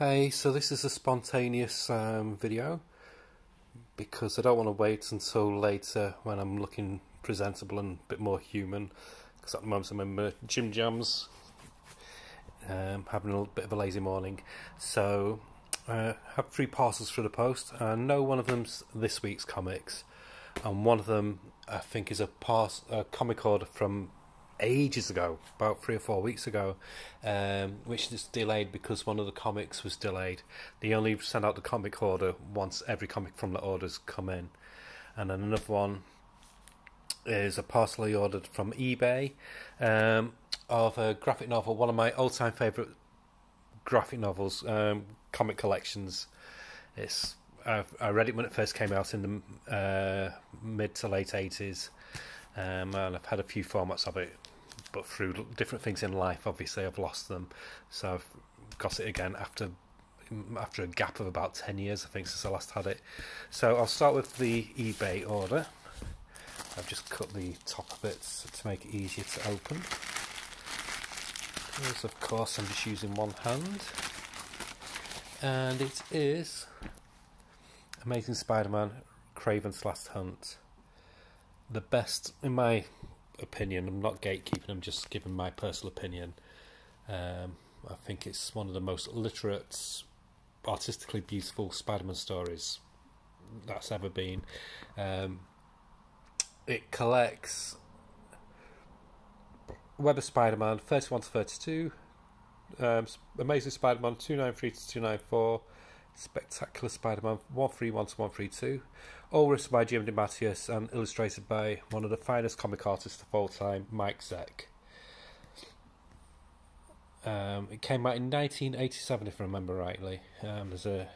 Hey, so this is a spontaneous video because I don't want to wait until later when I'm looking presentable and a bit more human, because at the moment I'm in my gym jams, having a little bit of a lazy morning. So I have 3 parcels for the post. I know one of them's this week's comics, and one of them I think is a comic order from ages ago, about 3 or 4 weeks ago, which is delayed because one of the comics was delayed. They only send out the comic order once every comic from the orders come in. And then another one is a parcel I ordered from eBay of a graphic novel, one of my all-time favourite graphic novels, comic collections. I read it when it first came out in the mid to late 80s, and I've had a few formats of it, but through different things in life, obviously, I've lost them. So I've got it again after a gap of about 10 years, I think, since I last had it. So I'll start with the eBay order. I've just cut the top of it to make it easier to open. Because, of course, I'm just using one hand. And it is Amazing Spider-Man Kraven's Last Hunt. The best, in my opinion, I'm not gatekeeping, I'm just giving my personal opinion. I think it's one of the most literate, artistically beautiful Spider-Man stories that's ever been. It collects Web of Spider-Man 31 to 32, Amazing Spider-Man 293 to 294, Spectacular Spider-Man 131 to 132, all written by Jim DeMatteis and illustrated by one of the finest comic artists of all time, Mike Zeck. It came out in 1987, if I remember rightly. There's a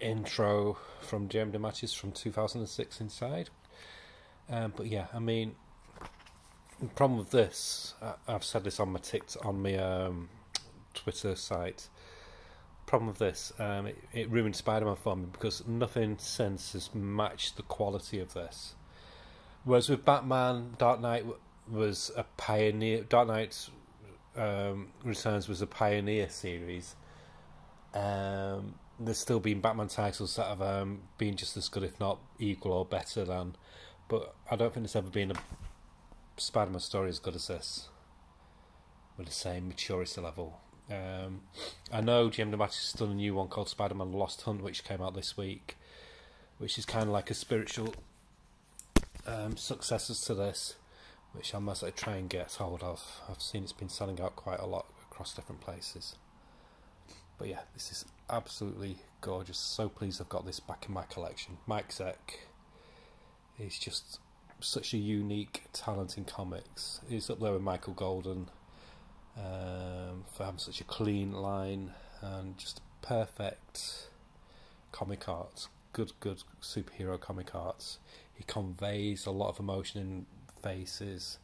intro from Jim DeMatteis from 2006 inside. But yeah, I mean, the problem with this, I've said this on my Twitter site. Problem with this, it ruined Spider-Man for me because nothing since has matched the quality of this. Whereas with Batman, Dark Knight was a pioneer. Dark Knight Returns was a pioneer series. There's still been Batman titles that have been just as good, if not equal or better than. But I don't think there's ever been a Spider-Man story as good as this, with the same maturity level. I know Jim DeMatteis has done a new one called Spider-Man Lost Hunt, which came out this week, which is kind of like a spiritual successor to this, which I must try and get hold of. I've seen it's been selling out quite a lot across different places. But yeah, this is absolutely gorgeous. So pleased I've got this back in my collection. Mike Zeck is just such a unique talent in comics. He's up there with Michael Golden for having such a clean line and just perfect comic art. Good superhero comic arts. He conveys a lot of emotion in faces.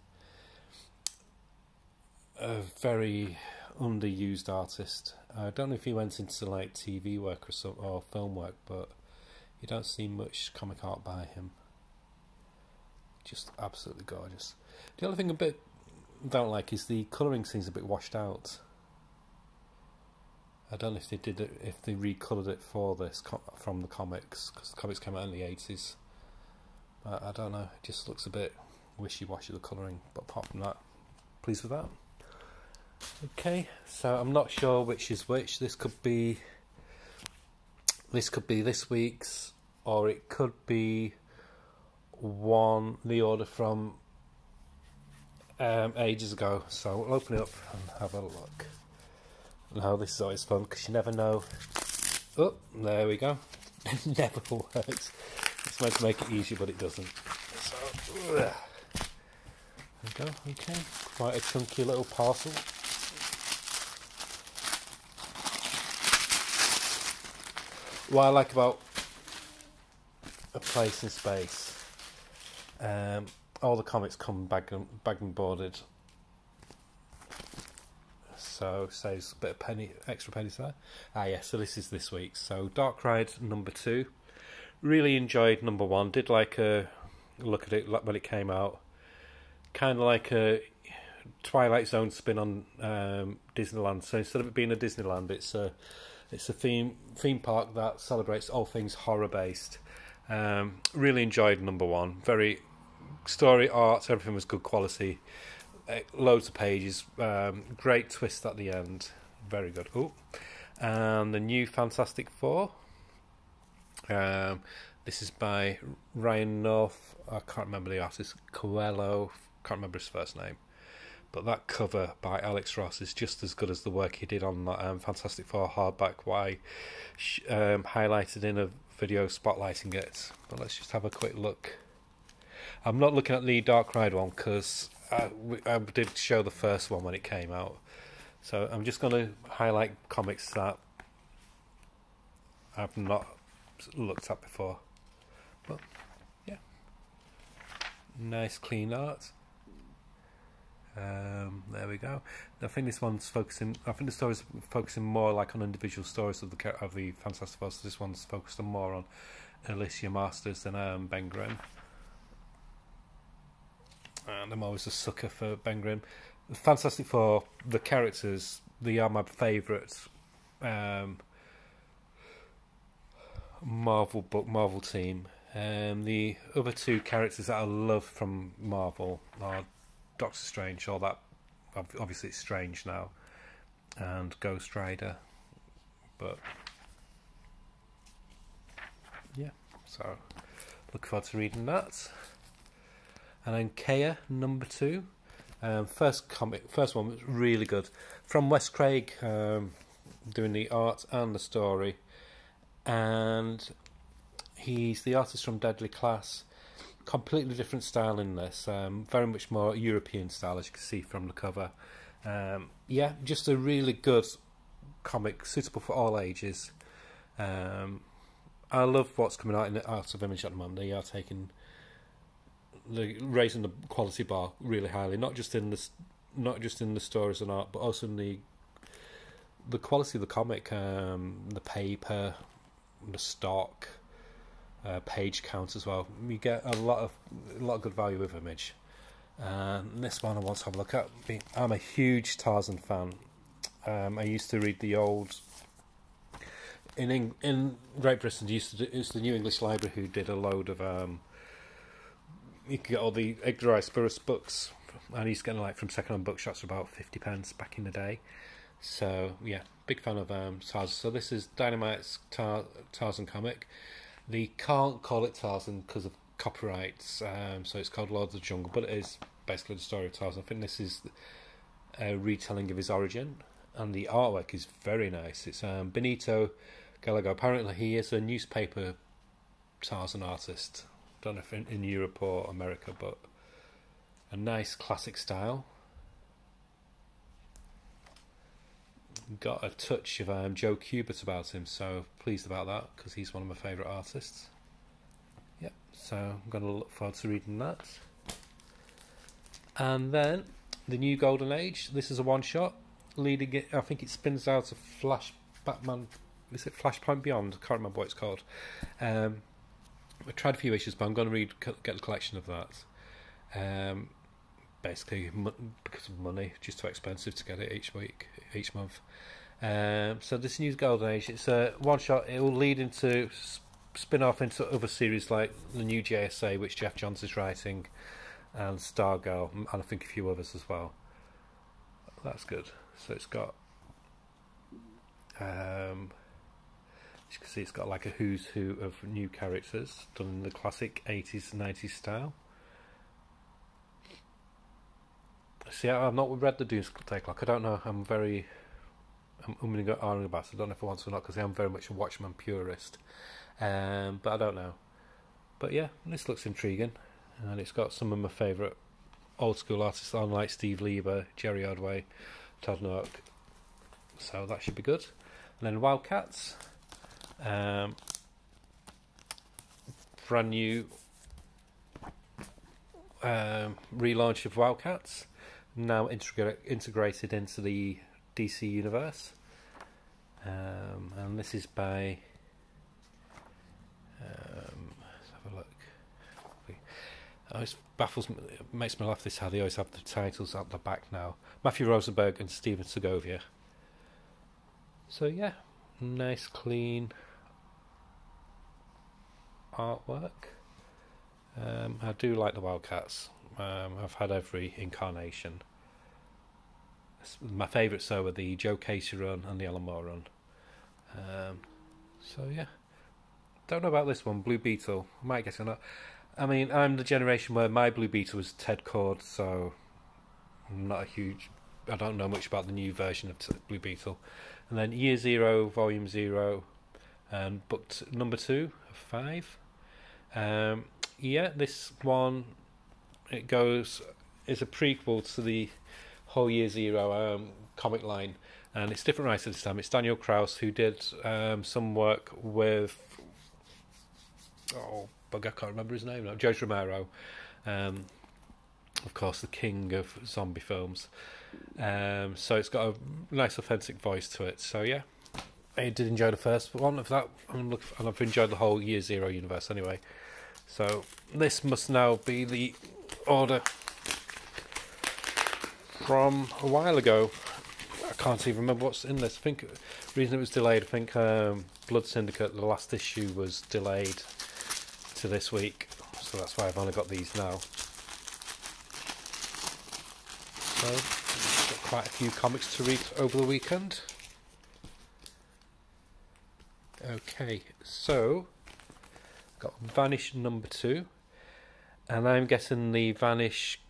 A very underused artist. I don't know if he went into like TV work or film work, but you don't see much comic art by him. Just absolutely gorgeous. The only thing I don't like is the colouring seems a bit washed out. I don't know if they did it, if they recoloured it for this from the comics, because the comics came out in the 80s. I don't know, it just looks a bit wishy-washy, the colouring, but apart from that, pleased with that. Okay, so I'm not sure which is which. This could be this week's, or it could be the order from ages ago. So we'll open it up and have a look. Now this is always fun because you never know. Oh, there we go. It never works. It's meant to make it easier, but it doesn't. So there we go. Okay, quite a chunky little parcel. What I like about A Place in Space, all the comics come bag and boarded, so saves a bit of extra pennies there. Yeah, so this is this week's. So Dark Ride number 2. Really enjoyed number 1. Did like a look at it when it came out. Kind of like a Twilight Zone spin on Disneyland. So instead of it being a Disneyland, it's a theme park that celebrates all things horror based. Really enjoyed number one. Very story, art, everything was good quality. Loads of pages. Great twist at the end. Very good. Oh, and the new Fantastic Four. This is by Ryan North. I can't remember the artist. Coelho. Can't remember his first name. But that cover by Alex Ross is just as good as the work he did on that Fantastic Four hardback, highlighted in a video spotlighting it. But let's just have a quick look. I'm not looking at the Dark Ride one because I did show the first one when it came out. So I'm just going to highlight comics that I've not looked at before. But yeah, nice clean art. There we go. I think this one's focusing. I think the story's focusing more like on individual stories of the Fantastic Four. So this one's focused more on Alicia Masters than Ben Grimm. And I'm always a sucker for Ben Grimm. The Fantastic Four, the characters, they are my favourite Marvel team. The other two characters that I love from Marvel are Doctor Strange, or that obviously it's Strange now, and Ghost Rider. But yeah, so look forward to reading that. And then Kea number 2. First one was really good. From Wes Craig, doing the art and the story, and he's the artist from Deadly Class. Completely different style in this, very much more European style, as you can see from the cover. Yeah, just a really good comic, suitable for all ages. I love what's coming out in the Art of Image at the moment. They are raising the quality bar really highly, not just in the stories and art, but also in the quality of the comic, the paper, the stock. Page count as well. You get a lot of good value with Image. This one I want to have a look at. I'm a huge Tarzan fan. I used to read the old. In Great Britain, it's the New English Library who did a load of. You could get all the Edgar Rice Burroughs books, and he's getting like from second-hand bookshops for about 50p back in the day. So yeah, big fan of Tarzan. So this is Dynamite's Tarzan comic. They can't call it Tarzan because of copyrights, so it's called Lords of the Jungle, but it is basically the story of Tarzan. I think this is a retelling of his origin, and the artwork is very nice. It's Benito Gallego. Apparently he is a newspaper Tarzan artist. Don't know if in Europe or America, but a nice classic style. Got a touch of Joe Kubert about him, so pleased about that because he's one of my favourite artists. Yep, so I'm going to look forward to reading that. And then the new Golden Age. This is a one-shot leading it. I think it spins out of Flash Batman. Is it Flashpoint Beyond? I can't remember what it's called. I tried a few issues, but I'm going to get the collection of that. Basically because of money, just too expensive to get it each month. So this new Golden Age, it's a one shot. It will lead into spin off into other series like the new JSA, which Jeff Johns is writing, and Stargirl, and I think a few others as well. That's good. So it's got as you can see, it's got like a who's who of new characters done in the classic 80s and 90s style. See, I've not read the Doomsday Clock. I don't know. I'm going to go on about it. I don't know if I want to or not because I am very much a Watchmen purist. But I don't know. But yeah, this looks intriguing, and it's got some of my favourite old school artists on, like Steve Lieber, Jerry Ordway, Todd Nook. So that should be good. And then Wildcats, brand new relaunch of Wildcats. Now integrated into the DC universe, and this is by let's have a look. It always baffles me, it makes me laugh this how they always have the titles at the back now. Matthew Rosenberg and Steven Segovia. So yeah, nice clean artwork. I do like the Wildcats. I've had every incarnation. My favourites though are the Joe Casey run and the Alan Moore run. So yeah, don't know about this one, Blue Beetle. Might get or not. I mean, I'm the generation where my Blue Beetle was Ted Cord, so I'm not a huge. I don't know much about the new version of Blue Beetle. And then Year Zero, Volume 0, and book number 2 of 5. Yeah, this one is a prequel to the whole Year Zero comic line, and it's different writer this time. It's Daniel Kraus, who did some work with I can't remember his name now. George Romero, of course, the king of zombie films. So it's got a nice authentic voice to it. So yeah, I did enjoy the first one of that, and I've enjoyed the whole Year Zero universe anyway. So this must now be the order from a while ago. I can't even remember what's in this. I think the reason it was delayed, I think Blood Syndicate, the last issue, was delayed to this week, so that's why I've only got these now. So got quite a few comics to read over the weekend. Okay, so got Vanish number 2, and I'm getting the Vanish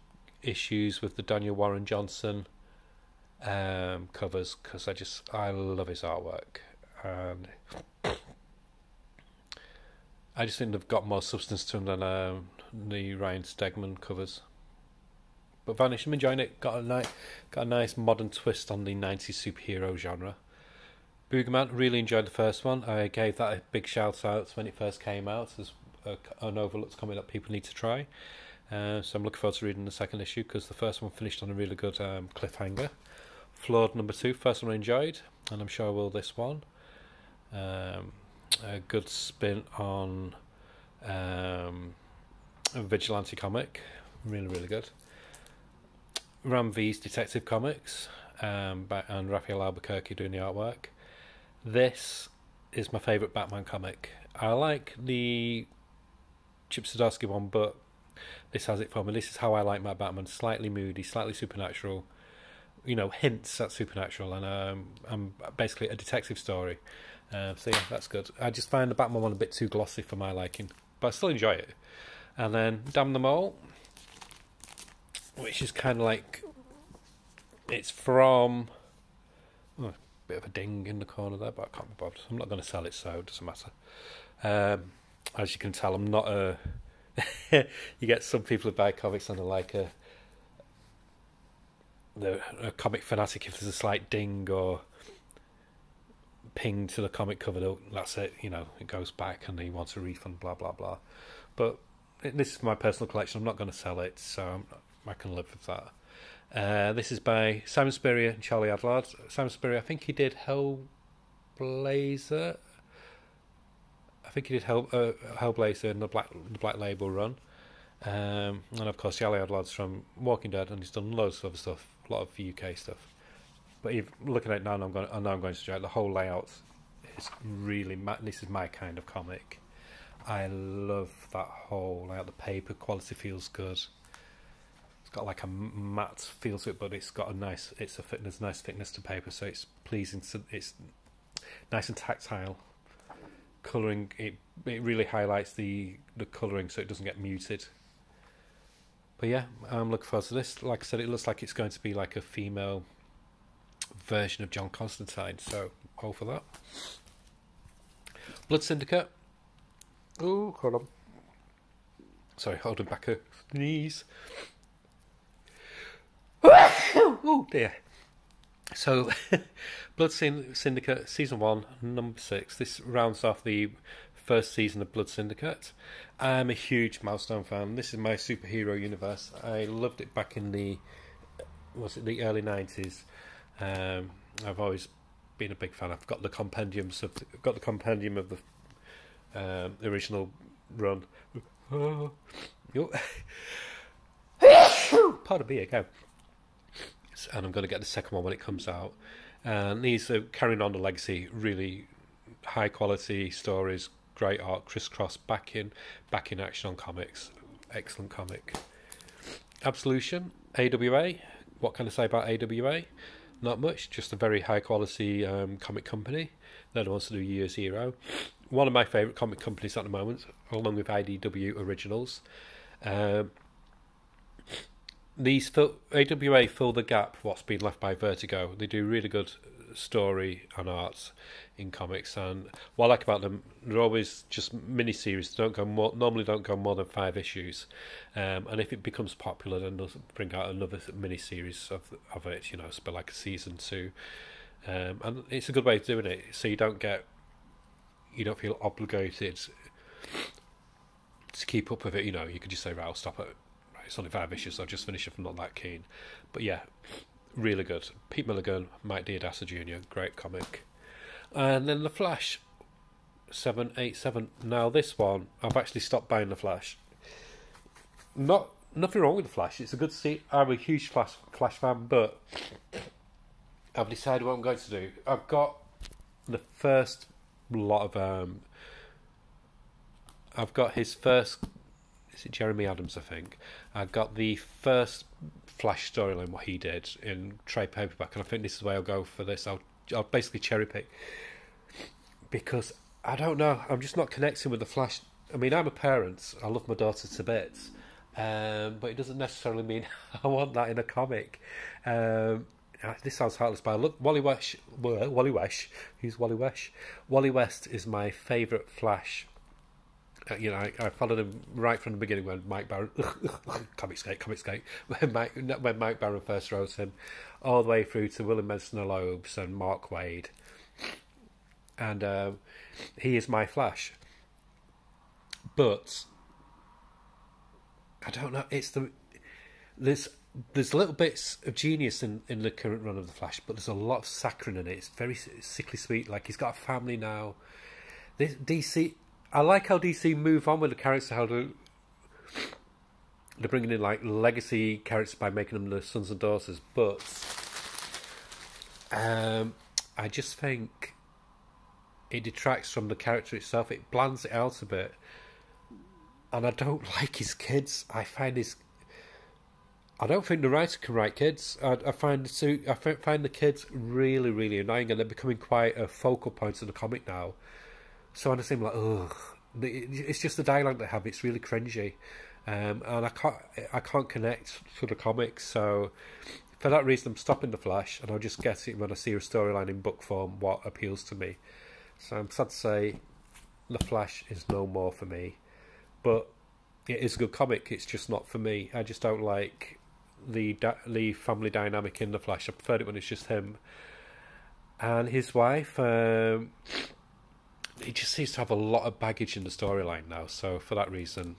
issues with the Daniel Warren Johnson covers, because I love his artwork, and I just think they've got more substance to them than the Ryan Stegman covers. But Vanish, I'm enjoying it. Got a nice modern twist on the 90s superhero genre. Boogerman, really enjoyed the first one. I gave that a big shout out when it first came out as an overlooked comic that people need to try. So I'm looking forward to reading the second issue, because the first one finished on a really good cliffhanger. Flawed number 2, first one I enjoyed, and I'm sure I will this one. A good spin on a vigilante comic, really good. Ram V's Detective Comics, and Raphael Albuquerque doing the artwork. This is my favourite Batman comic. I like the Chip Zdarsky one, but this has it for me. This is how I like my Batman: slightly moody, slightly supernatural, hints at supernatural, and basically a detective story. So yeah, that's good. I just find the Batman one a bit too glossy for my liking, but I still enjoy it. And then Damn Them All, which is kind of like, it's from a bit of a ding in the corner there, but I can't be bothered. I'm not going to sell it, so it doesn't matter. As you can tell, I'm not a you get some people who buy comics and are like a comic fanatic. If there's a slight ding or ping to the comic cover, that's it, it goes back and they want a refund, blah blah blah. But this is my personal collection. I'm not going to sell it, so I can live with that. This is by Simon Spurrier and Charlie Adlard. Simon Spurrier, I think he did Hellblazer. I think he did Hellblazer in the Black Label run. And of course Charlie Adlard's from Walking Dead, and he's done loads of other stuff, a lot of UK stuff. But looking at it now, I know I'm going to enjoy it. The whole layout is really, this is my kind of comic. I love that whole layout. The paper quality feels good. It's got like a matte feel to it, but it's got nice thickness to paper, so it's pleasing. It's nice and tactile. Colouring, it really highlights the colouring, so it doesn't get muted. But yeah, I'm looking forward to this. Like I said, it looks like it's going to be like a female version of John Constantine, so all for that. Blood Syndicate. Oh, hold on. Sorry, holding back a sneeze. Oh dear. So, Blood Syndicate Season 1, number 6. This rounds off the first season of Blood Syndicate. I'm a huge Milestone fan. This is my superhero universe. I loved it back in the early 90s. I've always been a big fan. I've got the compendium of the original run. Oh, pardon me again. And I'm going to get the second one when it comes out. And these are carrying on the legacy, really high quality stories, great art, crisscross, back in action on comics. Excellent comic. Absolution, AWA. What can I say about AWA? Not much, just a very high quality comic company. They're the ones to do Year Zero. One of my favourite comic companies at the moment, along with IDW Originals. These AWA fill the gap what's been left by Vertigo. They do really good story and art in comics, and what I like about them, they're always just mini-series. They normally don't go more than 5 issues, and if it becomes popular, then they'll bring out another mini-series of it, you know, so like a season 2, and it's a good way of doing it, so you don't feel obligated to keep up with it. You know, you could just say, right, I'll stop it. It's only 5 issues, so I'll just finish if I'm not that keen. But yeah, really good. Pete Milligan, Mike Diodasa Jr., great comic. And then The Flash, 787. Now this one, I've actually stopped buying The Flash. Nothing wrong with The Flash. It's a good see. I'm a huge Flash fan, but I've decided what I'm going to do. I've got the first lot of... I've got his first... Is it Jeremy Adams, I think? I got the first Flash storyline, what he did, in trade paperback, and I think this is the way I'll go for this. I'll basically cherry pick, because I don't know, I'm just not connecting with the Flash. I mean, I'm a parent, I love my daughter to bits, but it doesn't necessarily mean I want that in a comic. This sounds heartless, but I love Wally West. Who's Wally West? Wally West is my favourite Flash. You know, I followed him right from the beginning when Mike Barron, Comicscape, when Mike Barron first wrote him, all the way through to William Mensner-Loebs and Mark Waid, and he is my Flash. But I don't know. There's little bits of genius in the current run of the Flash, but there's a lot of saccharine in it. It's very sickly sweet. Like, he's got a family now. This DC. I like how DC move on with the characters, how they're bringing in like legacy characters by making them the sons and daughters, but I just think it detracts from the character itself. It blands it out a bit, and I don't like his kids. I don't think the writer can write kids. I find the kids really, really annoying, and they're becoming quite a focal point of the comic now. So I seem like, ugh. It's just the dialogue they have. It's really cringy, and I can't connect to the comics. So for that reason, I'm stopping The Flash, and I'll just get it when I see a storyline in book form what appeals to me. So I'm sad to say, The Flash is no more for me, but it is a good comic. It's just not for me. I just don't like the family dynamic in The Flash. I preferred it when it's just him and his wife. He just seems to have a lot of baggage in the storyline now, so for that reason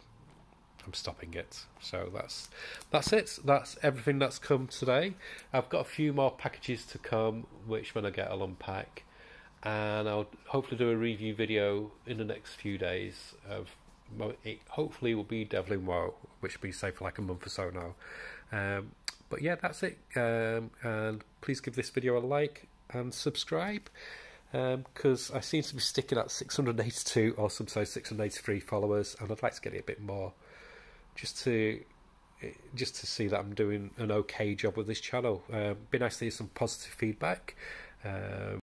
I'm stopping it. So that's it. That's everything that's come today. I've got a few more packages to come, which when I get I'll unpack, and I'll hopefully do a review video in the next few days of it. Hopefully will be Devlin Woe, which will be safe for like a month or so now. But yeah, that's it, and please give this video a like and subscribe, because I seem to be sticking at 682 or sometimes 683 followers, and I'd like to get it a bit more, just to see that I'm doing an okay job with this channel. Be nice to hear some positive feedback.